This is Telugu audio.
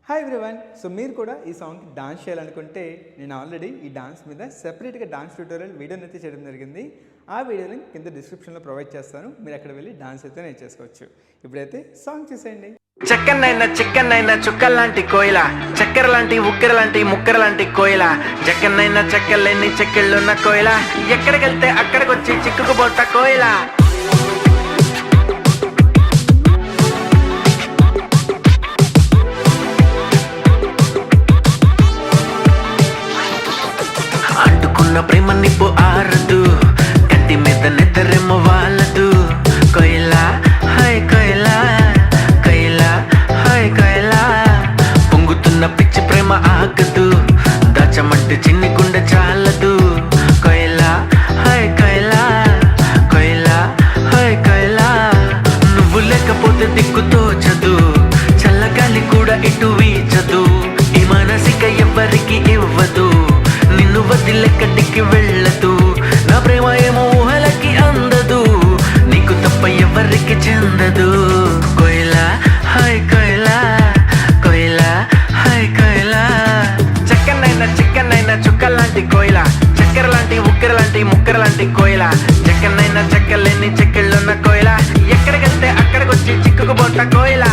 Hi everyone. సో మీరు కూడా ఈ సాంగ్కి డాన్స్ చేయాలనుకుంటే నేను ఆల్రెడీ ఈ డాన్స్ మీద సెపరేట్గా డాన్స్ ట్యూటోరియల్ వీడియోని అయితే చేయడం జరిగింది. ఆ వీడియో లింక్ కింద డిస్క్రిప్షన్లో ప్రొవైడ్ చేస్తాను. మీరు అక్కడ వెళ్ళి డాన్స్ అయితే నేర్చేసుకోవచ్చు. ఇప్పుడైతే సాంగ్ చూసేయండి. చెక్కనైనా చుక్కల్లాంటి కోయిల, చక్కెర లాంటి ఉక్కెర లాంటి ముక్కెర లాంటి కోయిల, జక్కనైనా చెక్కలేని చెక్కిళ్ళున్న కోయిల, ఎక్కడికెళ్తే అక్కడికొచ్చి చిక్కుకుపోట కోయిల. అంటుకున్న ప్రేమ నిప్పు ఆరదు, కంటి మీద నిద్రెమ్మ వాళ్ళదు. కోయిల హాయ్ కోయిల, కోయిల హాయ్ కోయిల, పొంగుతున్న పిచ్చి ప్రేమ ఆగదు, దాచమంటే చిన్ని గుండె చాలదు. కోయిల హాయ్ కోయిల, కోయిల హాయ్ కోయిల, నువ్వు లేకపోతే దిక్కు తోచదు, చల్లగాలి కూడా ఇటు వీచదు, ఈ మనసిక ఎవ్వరికి ఇవ్వదు, నిన్ను వదిలెక్కడికి వెళ్ళదు, నా ప్రేమ ఏమో ఊహలకి అందదు, నీకు తప్ప ఎవరికి చెందదు. కోయిల హాయ్ కోయిల, కోయిల హాయ్ కోయిల, చిక్కనైనా చుక్కల్లాంటి కోయిల, చక్కెర లాంటి ఉక్కెర లాంటి ముక్కెర లాంటి కోయిల, జక్కనైనా చెక్కలేని చెక్కిళ్ళున్న కోయిల, ఎక్కడికెళ్తే అక్కడికొచ్చి చిక్కుకుపోట కోయిల.